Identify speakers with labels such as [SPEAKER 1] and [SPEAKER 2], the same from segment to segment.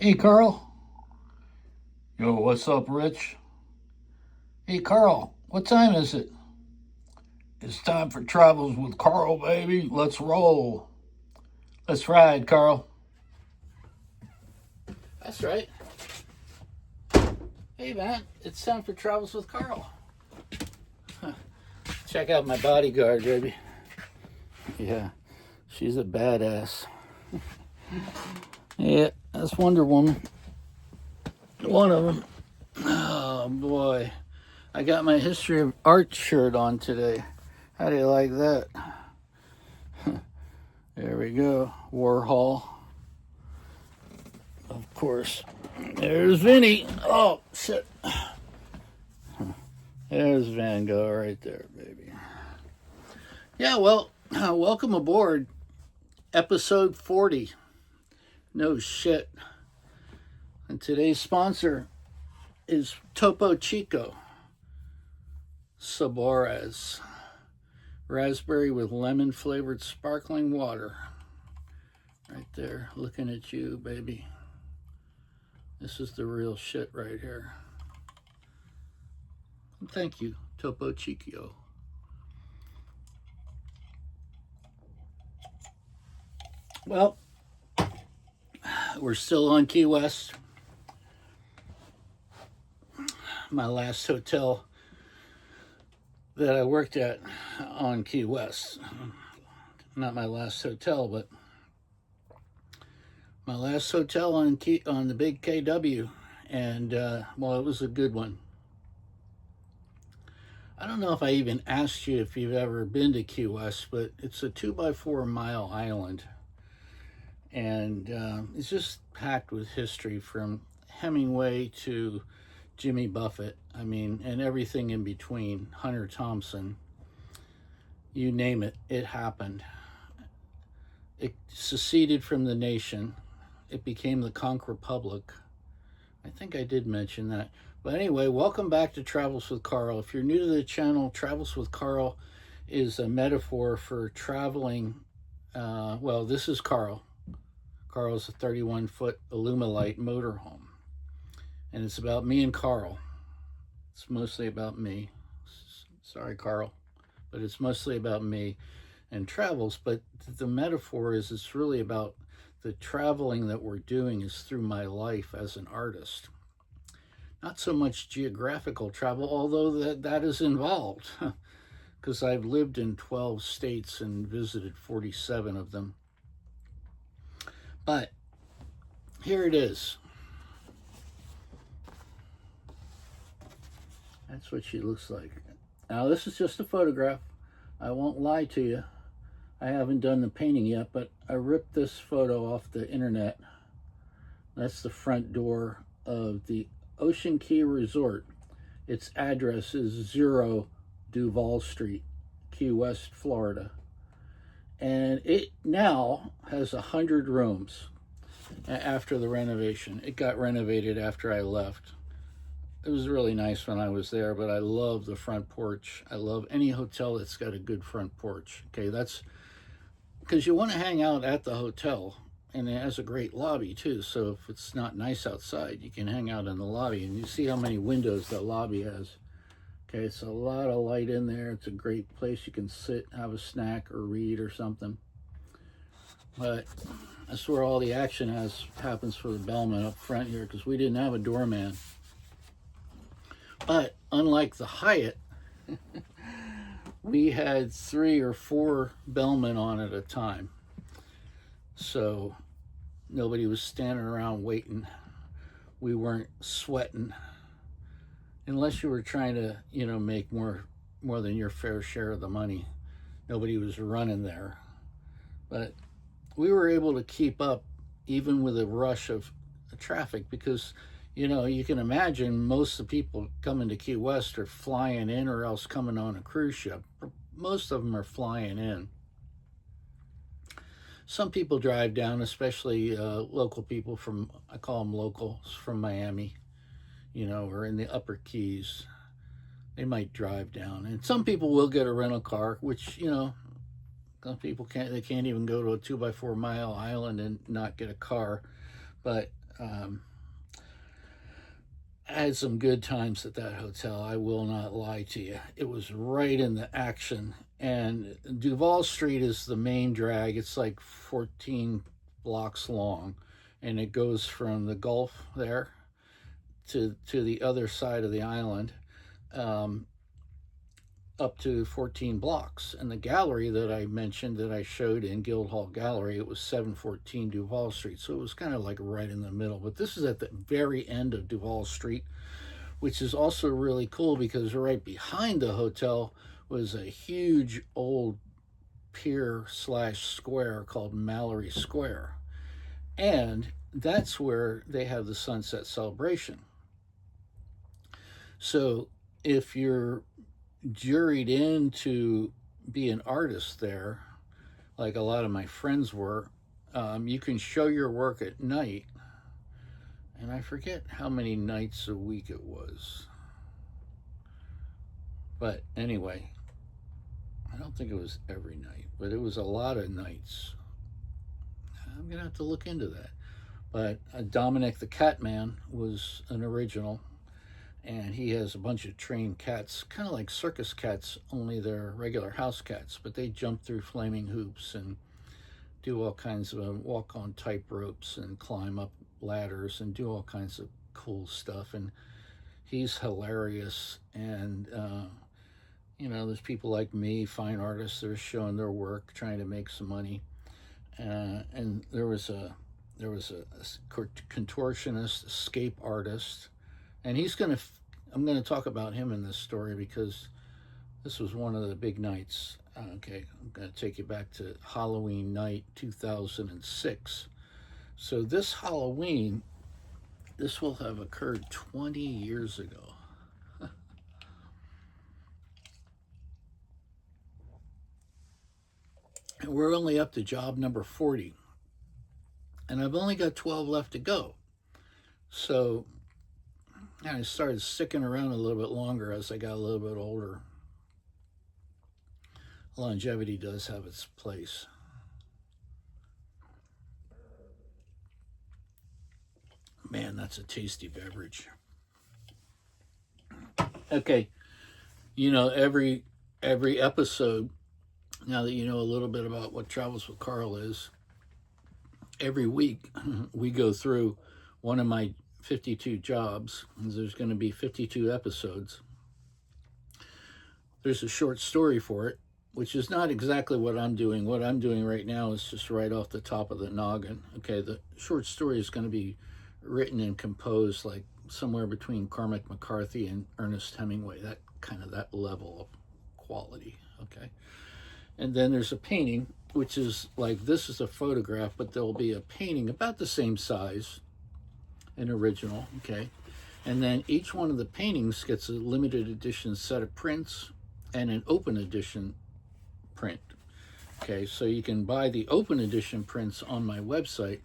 [SPEAKER 1] Hey, Carl. Yo, what's up, Rich? Hey, Carl, what time is it? It's time for Travels with Carl, baby. Let's roll. Let's ride, Carl. That's right. Hey, man, it's time for Travels with Carl. Check out my bodyguard, baby. Yeah, she's a badass. Yeah, that's Wonder Woman. One of them. Oh, boy. I got my History of Art shirt on today. How do you like that? There we go. Warhol. Of course. There's Vinny. Oh, shit. There's Van Gogh right there, baby. Yeah, well, welcome aboard. Episode 40. No shit. And today's sponsor is Topo Chico Sabores. Raspberry with lemon flavored sparkling water. Right there, looking at you, baby. This is the real shit right here. And thank you, Topo Chico. Well, we're still on Key West. My last hotel that I worked at on Key West. Not my last hotel, but my last hotel on the big KW. And, well, it was a good one. I don't know if I even asked you if you've ever been to Key West, but it's a 2x4 mile island. And it's just packed with history from Hemingway to Jimmy Buffett. I mean, and everything in between. Hunter Thompson. You name it, it happened. It seceded from the nation. It became the Conch Republic. I think I did mention that. But anyway, welcome back to Travels with Carl. If you're new to the channel, Travels with Carl is a metaphor for traveling. Well, this is Carl. Carl's a 31-foot Alumilite motorhome. And it's about me and Carl. It's mostly about me. Sorry, Carl. But it's mostly about me and travels. But the metaphor is it's really about the traveling that we're doing is through my life as an artist. Not so much geographical travel, although that is involved. Because I've lived in 12 states and visited 47 of them. But here it is. That's what she looks like. Now, this is just a photograph. I won't lie to you. I haven't done the painting yet, but I ripped this photo off the internet. That's the front door of the Ocean Key Resort. Its address is 0 Duval Street, Key West, Florida. And it now has 100 rooms after the renovation. It got renovated after I left. It was really nice when I was there, but I love the front porch. I love any hotel that's got a good front porch. Okay, that's because you want to hang out at the hotel, and it has a great lobby too. So if it's not nice outside, you can hang out in the lobby, and you see how many windows that lobby has. Okay, it's a lot of light in there. It's a great place. You can sit, have a snack, or read or something. But that's where all the action happens for the bellman up front here, because we didn't have a doorman. But unlike the Hyatt, we had 3 or 4 bellmen on at a time. So nobody was standing around waiting. We weren't sweating. Unless you were trying to, make more than your fair share of the money. Nobody was running there. But we were able to keep up even with a rush of traffic because, you can imagine most of the people coming to Key West are flying in or else coming on a cruise ship. Most of them are flying in. Some people drive down, especially local people I call them locals from Miami, or in the upper Keys. They might drive down. And some people will get a rental car, which, some people can't even go to a 2x4 mile island and not get a car. But I had some good times at that hotel. I will not lie to you. It was right in the action. And Duval Street is the main drag. It's like 14 blocks long, and it goes from the Gulf there to the other side of the island, um, up to 14 blocks. And the gallery that I mentioned that I showed in Guildhall Gallery, it was 714 Duval Street. So it was kind of like right in the middle. But this is at the very end of Duval Street, which is also really cool because right behind the hotel was a huge old pier slash square called Mallory Square. And that's where they have the sunset celebration. So if you're juried in to be an artist there, like a lot of my friends were, you can show your work at night. And I forget how many nights a week it was. But anyway, I don't think it was every night, but it was a lot of nights. I'm going to have to look into that. But Dominic the Catman was an original, and he has a bunch of trained cats, kind of like circus cats, only they're regular house cats, but they jump through flaming hoops and do all kinds of walk on tight ropes and climb up ladders and do all kinds of cool stuff. And he's hilarious. And there's people like me, fine artists, that are showing their work, trying to make some money. And there was a contortionist, escape artist, and I'm gonna talk about him in this story because this was one of the big nights. Okay, I'm gonna take you back to Halloween night 2006. So this Halloween, this will have occurred 20 years ago. And we're only up to job number 40. And I've only got 12 left to go. So I started sticking around a little bit longer as I got a little bit older. Longevity does have its place. Man, that's a tasty beverage. Okay, every episode, now that you know a little bit about what Travels with Carl is, every week we go through one of my 52 jobs. There's going to be 52 episodes. There's a short story for it, which is not exactly what I'm doing. What I'm doing right now is just right off the top of the noggin. Okay, the short story is going to be written and composed like somewhere between Cormac McCarthy and Ernest Hemingway, that level of quality. Okay, and then there's a painting, which is like, this is a photograph, but there'll be a painting about the same size, an original. Okay, and then each one of the paintings gets a limited edition set of prints and an open edition print. Okay, so you can buy the open edition prints on my website,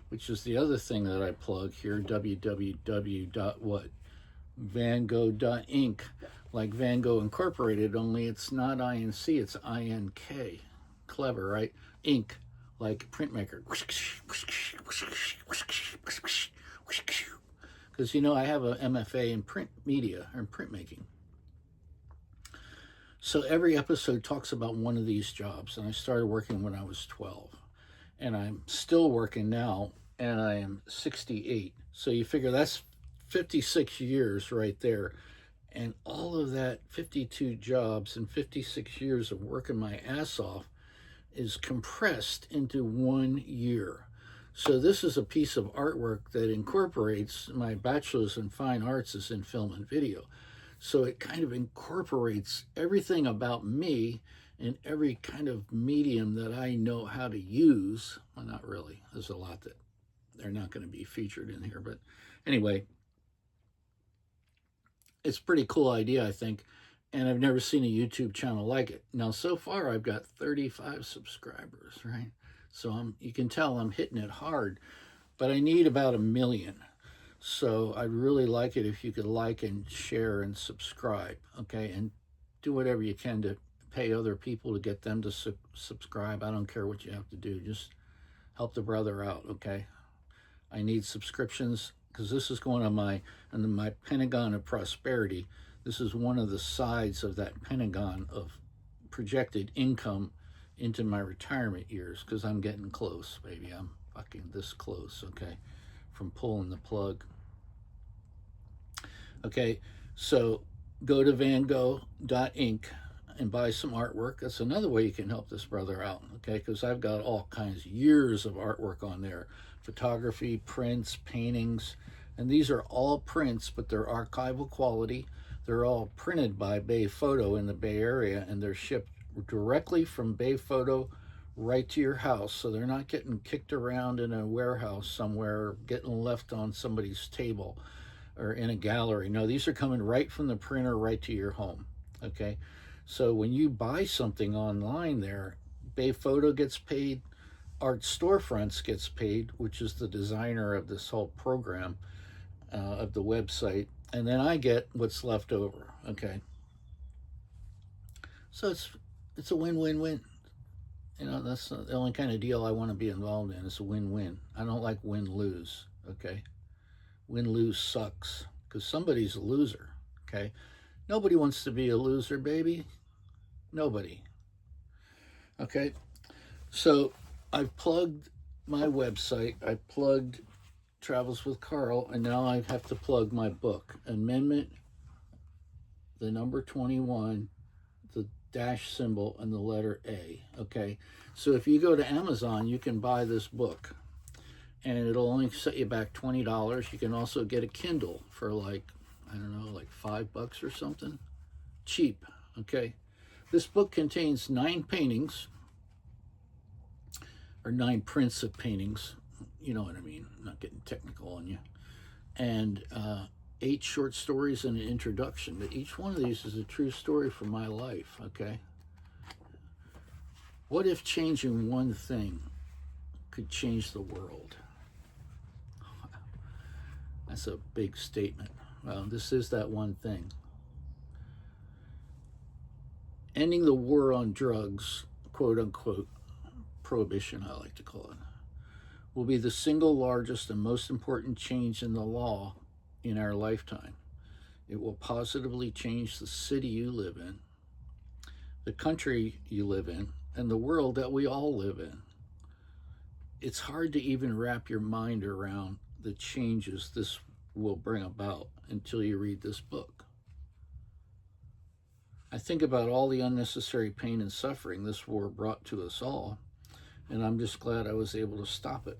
[SPEAKER 1] which is the other thing that I plug here, www.vangogh.inc, like Van Gogh Incorporated, only it's not INC, it's INK. Clever, right? Ink, like printmaker. Because I have a MFA in print media or printmaking. So every episode talks about one of these jobs, and I started working when I was 12, and I'm still working now, and I am 68. So you figure that's 56 years right there. And all of that 52 jobs and 56 years of working my ass off is compressed into 1 year. So this is a piece of artwork that incorporates my bachelor's in fine arts is in film and video. So it kind of incorporates everything about me in every kind of medium that I know how to use. Well, not really. There's a lot that they're not going to be featured in here. But anyway, it's a pretty cool idea, I think. And I've never seen a YouTube channel like it. Now, so far, I've got 35 subscribers, right? So you can tell I'm hitting it hard. But I need about 1 million. So I'd really like it if you could like and share and subscribe, okay? And do whatever you can to pay other people to get them to subscribe. I don't care what you have to do. Just help the brother out, okay? I need subscriptions because this is going on my Pentagon of Prosperity. This is one of the sides of that Pentagon of projected income into my retirement years, because I'm getting close, baby. I'm fucking this close, okay, from pulling the plug. Okay, so go to VanGogh.inc and buy some artwork. That's another way you can help this brother out, okay, because I've got all kinds of years of artwork on there. Photography, prints, paintings, and these are all prints, but they're archival quality. They're all printed by Bay Photo in the Bay Area, and they're shipped directly from Bay Photo right to your house. So they're not getting kicked around in a warehouse somewhere, getting left on somebody's table or in a gallery. No, these are coming right from the printer right to your home, okay? So when you buy something online there, Bay Photo gets paid, Art Storefronts gets paid, which is the designer of this whole program, of the website, and then I get what's left over, okay? So it's a win-win-win. You know, that's the only kind of deal I want to be involved in. It's a win-win. I don't like win-lose, okay? Win-lose sucks, because somebody's a loser, okay? Nobody wants to be a loser, baby. Nobody. Okay? So I've plugged my website. I plugged Travels with Carl, and now I have to plug my book, Amendment, the number 21, the dash symbol, and the letter A, okay? So if you go to Amazon, you can buy this book, and it'll only set you back $20. You can also get a Kindle for like, I don't know, like $5 or something. Cheap, okay? This book contains 9 paintings, or 9 prints of paintings, you know what I mean, I'm not getting technical on you, and 8 short stories and an introduction. But each one of these is a true story from my life, okay? What if changing one thing could change the world? That's a big statement. Well, this is that one thing. Ending the war on drugs, quote unquote, prohibition, I like to call it, will be the single largest and most important change in the law in our lifetime. It will positively change the city you live in, the country you live in, and the world that we all live in. It's hard to even wrap your mind around the changes this will bring about until you read this book. I think about all the unnecessary pain and suffering this war brought to us all, and I'm just glad I was able to stop it.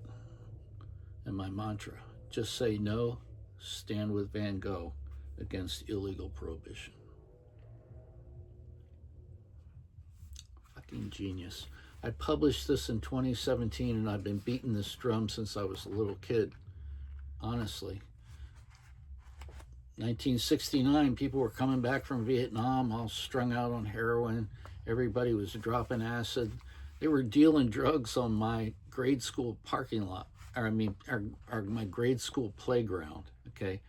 [SPEAKER 1] And my mantra, just say no, stand with Van Gogh against illegal prohibition. Fucking genius. I published this in 2017, and I've been beating this drum since I was a little kid, honestly. 1969, people were coming back from Vietnam all strung out on heroin. Everybody was dropping acid. They were dealing drugs on my grade school parking lot. My grade school playground, okay?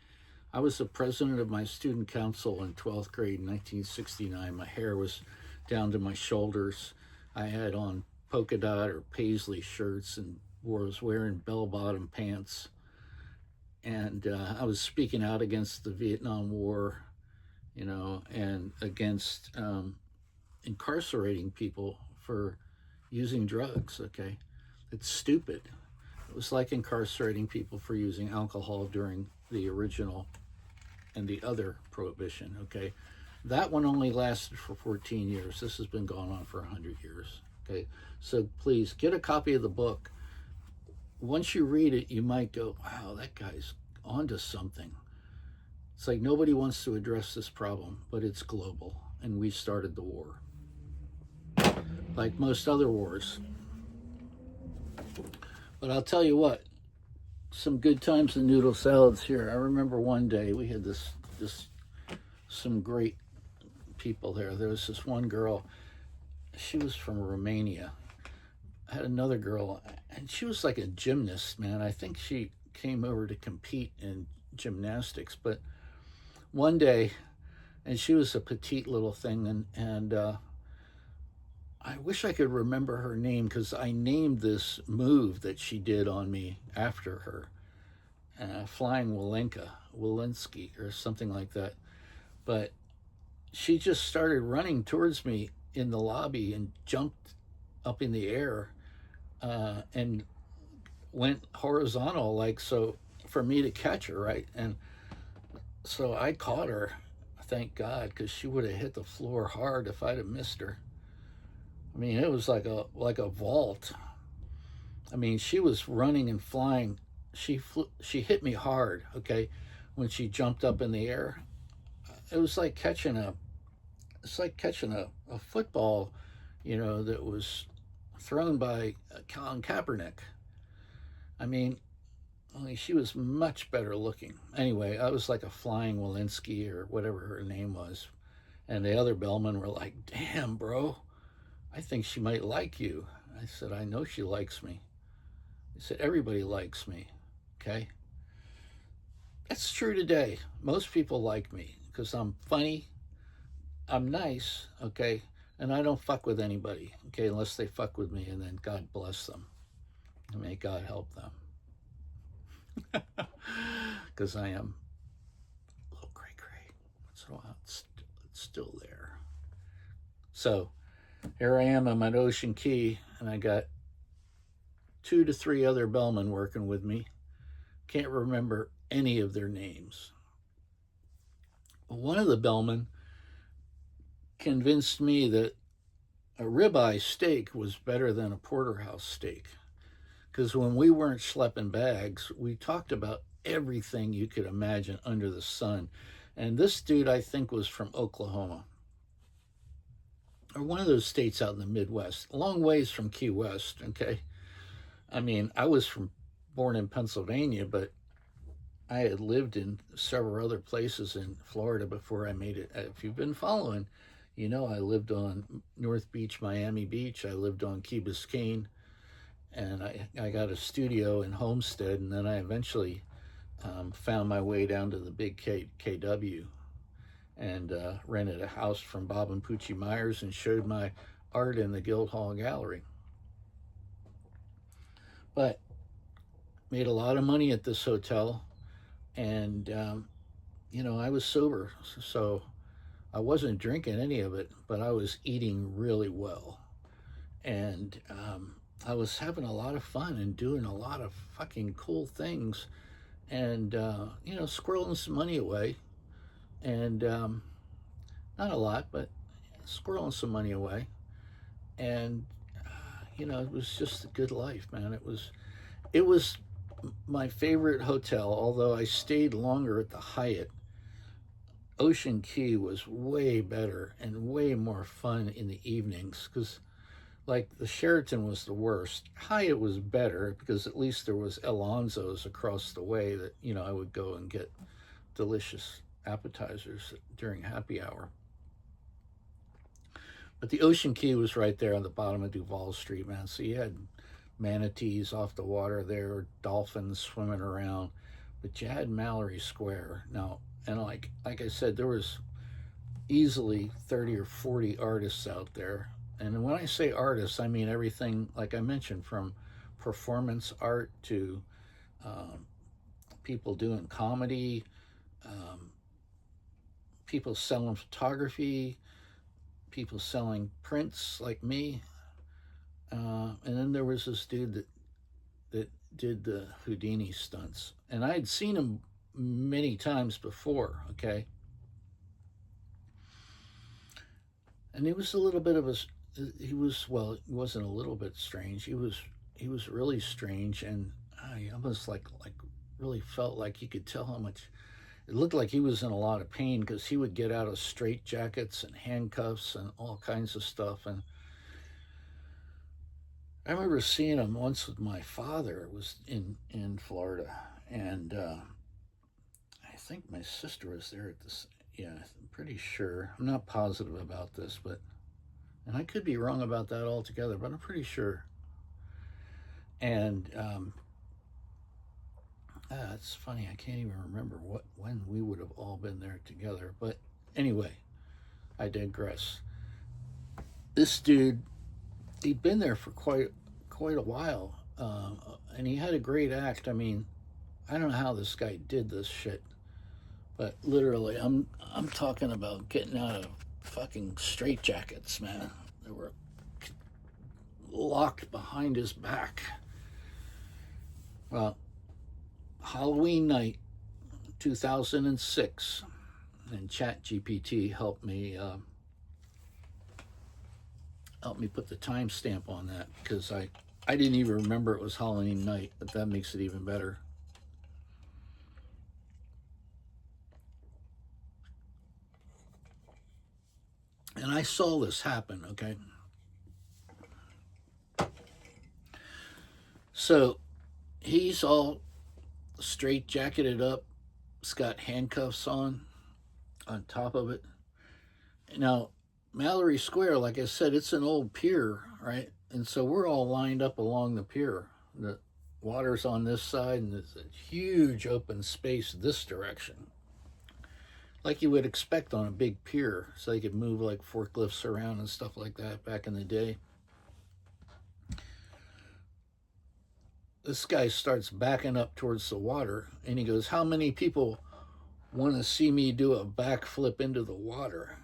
[SPEAKER 1] I was the president of my student council in 12th grade in 1969. My hair was down to my shoulders. I had on polka dot or paisley shirts and was wearing bell-bottom pants. And I was speaking out against the Vietnam War, you know, and against incarcerating people for using drugs, okay? It's stupid. It was like incarcerating people for using alcohol during the original and the other prohibition, okay? That one only lasted for 14 years. This has been going on for 100 years, okay? So please get a copy of the book. Once you read it, you might go, wow, that guy's onto something. It's like nobody wants to address this problem, but it's global, and we started the war. Like most other wars. But I'll tell you what, some good times in noodle salads here. I remember one day we had some great people there. There was this one girl, she was from Romania. I had another girl, and she was like a gymnast, man. I think she came over to compete in gymnastics. But one day, and she was a petite little thing, and I wish I could remember her name, because I named this move that she did on me after her. Flying Walensky, or something like that. But she just started running towards me in the lobby and jumped up in the air and went horizontal, like so, for me to catch her, right? And so I caught her, thank God, because she would have hit the floor hard if I'd have missed her. I mean, it was like a vault. I mean, she was running and flying. She hit me hard, okay, when she jumped up in the air. It was like catching a football, that was thrown by Colin Kaepernick. I mean, only she was much better looking. Anyway, I was like a Flying Walensky or whatever her name was. And the other bellmen were like, damn, bro, I think she might like you. I said, I know she likes me. They said, everybody likes me. Okay? That's true today. Most people like me because I'm funny, I'm nice, okay? And I don't fuck with anybody, okay, unless they fuck with me, and then God bless them. And may God help them. Because I am a little cray cray. So it's still there. So here I am. I'm at Ocean Key, and I got 2 to 3 other bellmen working with me. Can't remember any of their names. One of the bellmen convinced me that a ribeye steak was better than a porterhouse steak. Because when we weren't schlepping bags, we talked about everything you could imagine under the sun. And this dude, I think, was from Oklahoma, or one of those states out in the Midwest, a long ways from Key West, okay? I mean, I was born in Pennsylvania, but I had lived in several other places in Florida before I made it. If you've been following, I lived on North Beach, Miami Beach. I lived on Key Biscayne, and I got a studio in Homestead, and then I eventually found my way down to the big KW and rented a house from Bob and Poochie Myers and showed my art in the Guildhall Gallery. But made a lot of money at this hotel, and I was sober, so I wasn't drinking any of it, but I was eating really well, and I was having a lot of fun and doing a lot of fucking cool things, and squirreling some money away, and not a lot, but squirreling some money away, and it was just a good life, man. It was my favorite hotel, although I stayed longer at the Hyatt. Ocean Key was way better and way more fun in the evenings, because like the Sheraton was the worst. Hyatt was better because at least there was Alonzo's across the way that I would go and get delicious appetizers during happy hour. But the Ocean Key was right there on the bottom of Duval Street, man. So you had manatees off the water there, dolphins swimming around, but you had Mallory Square now. And like I said, there was easily 30 or 40 artists out there. And when I say artists, I mean everything, like I mentioned, from performance art to people doing comedy, people selling photography, people selling prints like me. And then there was this dude that did the Houdini stunts. And I had seen him many times before, okay? And he was a little bit of he wasn't a little bit strange. He was really strange, and I almost like really felt like you could tell how much. It looked like he was in a lot of pain because he would get out of straitjackets and handcuffs and all kinds of stuff. And I remember seeing him once with my father. It was in Florida, and I think my sister was there at this. Yeah, I'm pretty sure. I'm not positive about this, and I could be wrong about that altogether, but I'm pretty sure. And it's funny, I can't even remember when we would have all been there together. But anyway, I digress. This dude, he'd been there for quite a while, and he had a great act. I mean, I don't know how this guy did this shit, but literally, I'm talking about getting out of fucking straitjackets, man. They were locked behind his back. Well, Halloween night, 2006, and ChatGPT helped me put the timestamp on that because I didn't even remember it was Halloween night, but that makes it even better. And I saw this happen, okay? So he's all straight jacketed up, he's got handcuffs on top of it. Now, Mallory Square, like I said, it's an old pier, right? And so we're all lined up along the pier. The water's on this side, and there's a huge open space this direction, like you would expect on a big pier, so they could move like forklifts around and stuff like that back in the day. This guy starts backing up towards the water, and he goes, "How many people want to see me do a backflip into the water?"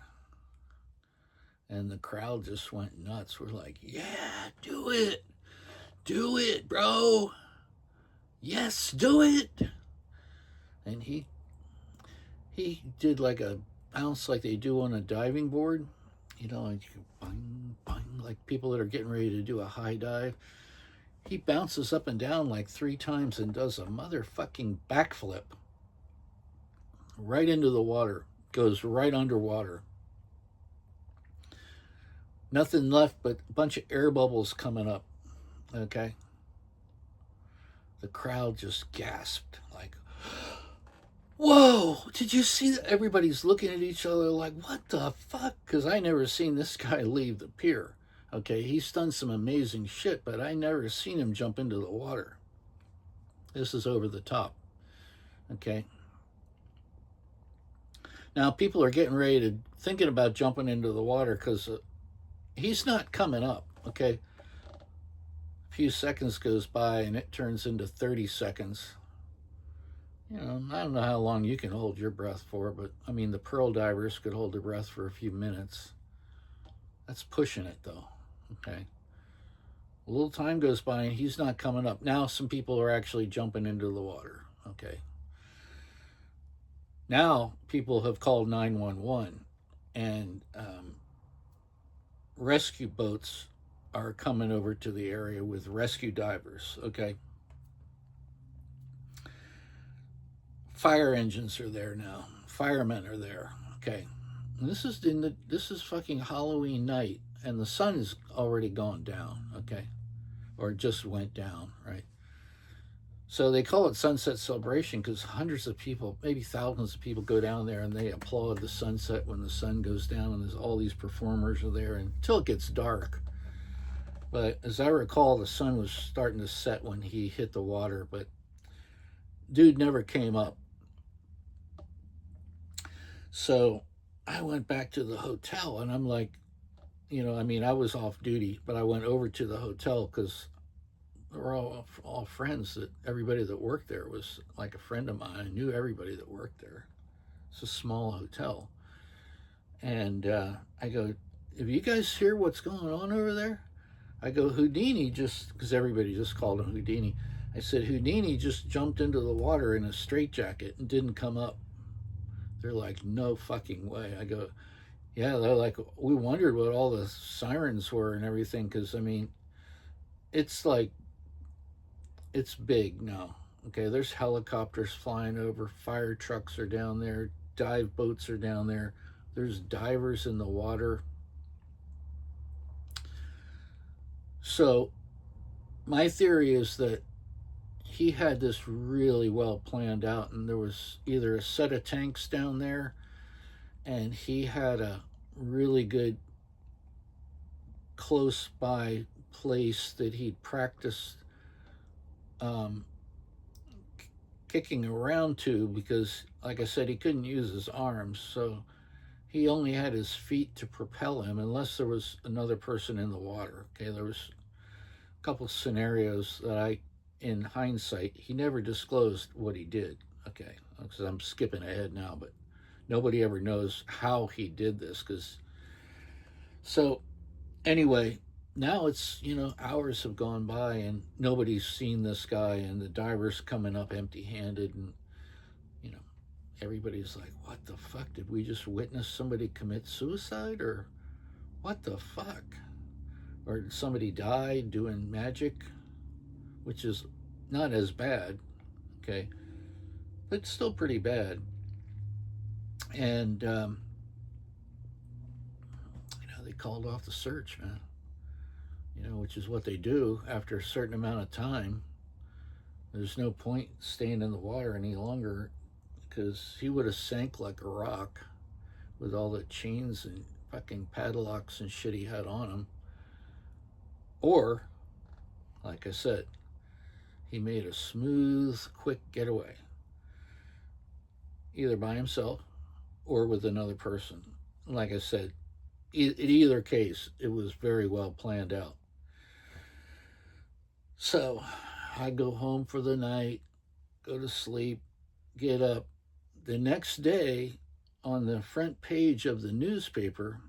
[SPEAKER 1] And the crowd just went nuts. We're like, "Yeah, do it. Do it, bro. Yes, do it." And he did like a bounce like they do on a diving board. You know, like bang, bang, like people that are getting ready to do a high dive. He bounces up and down like 3 times and does a motherfucking backflip right into the water, goes right underwater. Nothing left but a bunch of air bubbles coming up, okay? The crowd just gasped, like, "Whoa, did you see that?" Everybody's looking at each other like, "What the fuck?" Because I never seen this guy leave the pier. Okay, he's done some amazing shit, but I never seen him jump into the water. This is over the top. Okay. Now people are getting ready to thinking about jumping into the water because he's not coming up. Okay. A few seconds goes by and it turns into 30 seconds. You know, I don't know how long you can hold your breath for, but I mean, the pearl divers could hold their breath for a few minutes. That's pushing it though. Okay. A little time goes by and he's not coming up. Now some people are actually jumping into the water. Okay. Now people have called 911 and rescue boats are coming over to the area with rescue divers. Okay. Fire engines are there now. Firemen are there. Okay. And this is fucking Halloween night and the sun is already gone down. Okay. Or just went down, right? So they call it Sunset Celebration because hundreds of people, maybe thousands of people, go down there and they applaud the sunset when the sun goes down, and there's all these performers are there until it gets dark. But as I recall, the sun was starting to set when he hit the water, but dude never came up. So I went back to the hotel and I'm like, you know, I mean, I was off duty, but I went over to the hotel because we're all friends. That everybody that worked there was like a friend of mine. I knew everybody that worked there. It's a small hotel, and I go, "Have you guys hear what's going on over there?" I go, "Houdini just," because everybody just called him Houdini. I said, "Houdini just jumped into the water in a straitjacket and didn't come up." They're like, "No fucking way." I go, "Yeah." They're like, "We wondered what all the sirens were and everything, because I mean, it's like, it's big now. Okay, there's helicopters flying over, fire trucks are down there, dive boats are down there, there's divers in the water." So my theory is that he had this really well planned out, and there was either a set of tanks down there, and he had a really good close by place that he'd practiced um, kicking around to, because like I said, he couldn't use his arms, so he only had his feet to propel him unless there was another person in the water. Okay, there was a couple scenarios that I in hindsight, he never disclosed what he did. Okay, because I'm skipping ahead now, but nobody ever knows how he did this. Because so anyway, now it's, hours have gone by and nobody's seen this guy, and the diver's coming up empty-handed, and you know everybody's like, what the fuck, did we just witness somebody commit suicide, or what the fuck, or did somebody die doing magic, which is not as bad, okay, but still pretty bad. And they called off the search, man, which is what they do after a certain amount of time. There's no point staying in the water any longer, because he would have sank like a rock with all the chains and fucking padlocks and shit he had on him. Or, like I said, he made a smooth, quick getaway, either by himself or with another person. Like I said, in either case, it was very well planned out. So I go home for the night, go to sleep, get up. The next day, on the front page of the newspaper,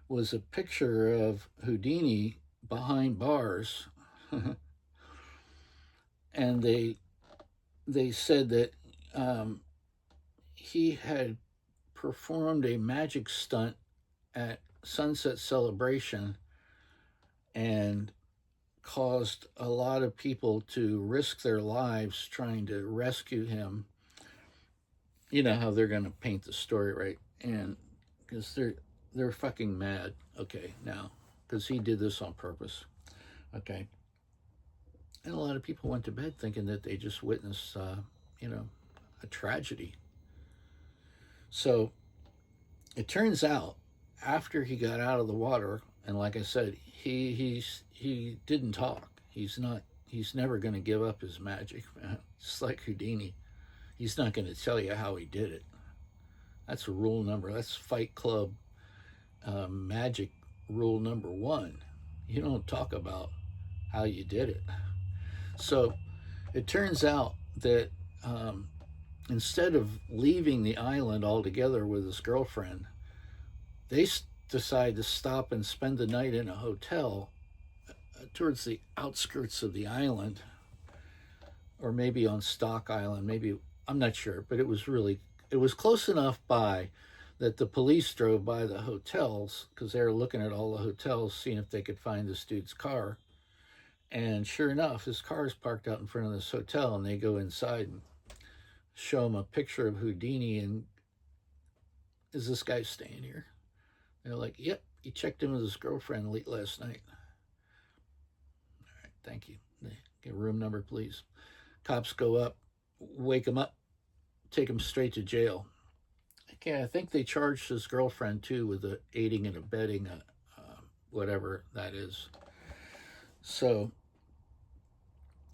[SPEAKER 1] was a picture of Houdini behind bars. And they said that he had performed a magic stunt at Sunset Celebration and caused a lot of people to risk their lives trying to rescue him. You know how they're going to paint the story, right? And because they're fucking mad, okay, now, because he did this on purpose, okay. And a lot of people went to bed thinking that they just witnessed, a tragedy. So it turns out, after he got out of the water, and like I said, he didn't talk. He's never going to give up his magic, man. Just like Houdini, he's not going to tell you how he did it. That's that's Fight Club magic rule number 1. You don't talk about how you did it. So it turns out that instead of leaving the island altogether with his girlfriend, they decide to stop and spend the night in a hotel towards the outskirts of the island, or maybe on Stock Island, maybe, I'm not sure, but it was close enough by that the police drove by the hotels, because they were looking at all the hotels, seeing if they could find this dude's car. And sure enough, his car is parked out in front of this hotel, and they go inside and show him a picture of Houdini, and is this guy staying here? They're like, yep, he checked in with his girlfriend late last night. All right, thank you. Get room number, please. Cops go up, wake him up, take him straight to jail. Okay, I think they charged his girlfriend too with aiding and abetting, whatever that is. So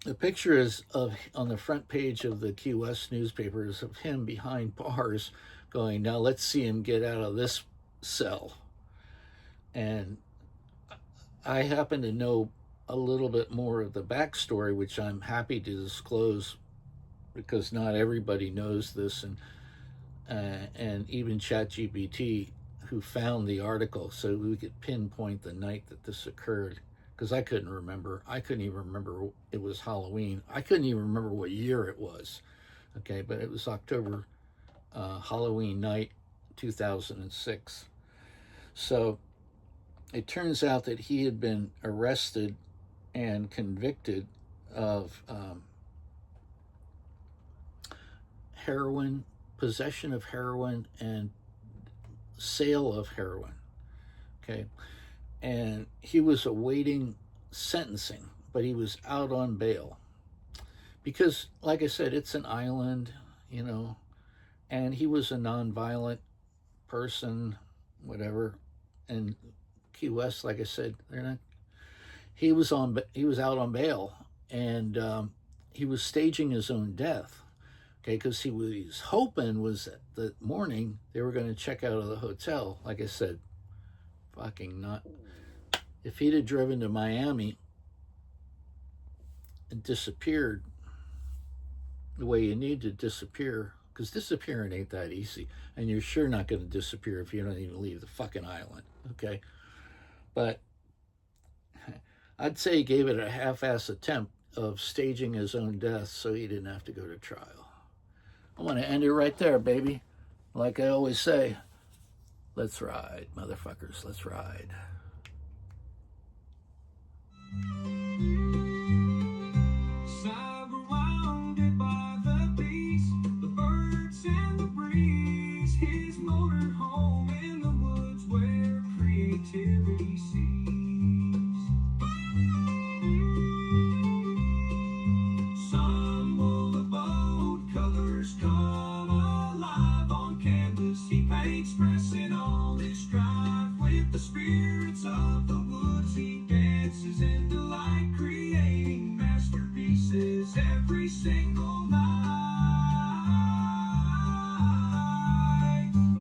[SPEAKER 1] the picture is on the front page of the Key West newspapers of him behind bars going, now let's see him get out of this cell. And I happen to know a little bit more of the backstory, which I'm happy to disclose, because not everybody knows this, and even ChatGPT, who found the article so we could pinpoint the night that this occurred, because I couldn't remember. I couldn't even remember it was Halloween. I couldn't even remember what year it was. Okay, but it was October, Halloween night, 2006. So it turns out that he had been arrested and convicted of heroin, possession of heroin, and sale of heroin. Okay. And he was awaiting sentencing, but he was out on bail. Because, like I said, it's an island, and he was a nonviolent person, whatever. And Key West, like I said, they're not. He was out on bail, and he was staging his own death. Okay, because he was hoping was that the morning they were going to check out of the hotel. Like I said, fucking not. If he'd have driven to Miami, and disappeared the way you need to disappear, because disappearing ain't that easy, and you're sure not going to disappear if you don't even leave the fucking island, okay? But I'd say he gave it a half-ass attempt of staging his own death so he didn't have to go to trial. I want to end it right there, baby. Like I always say, let's ride, motherfuckers, let's ride.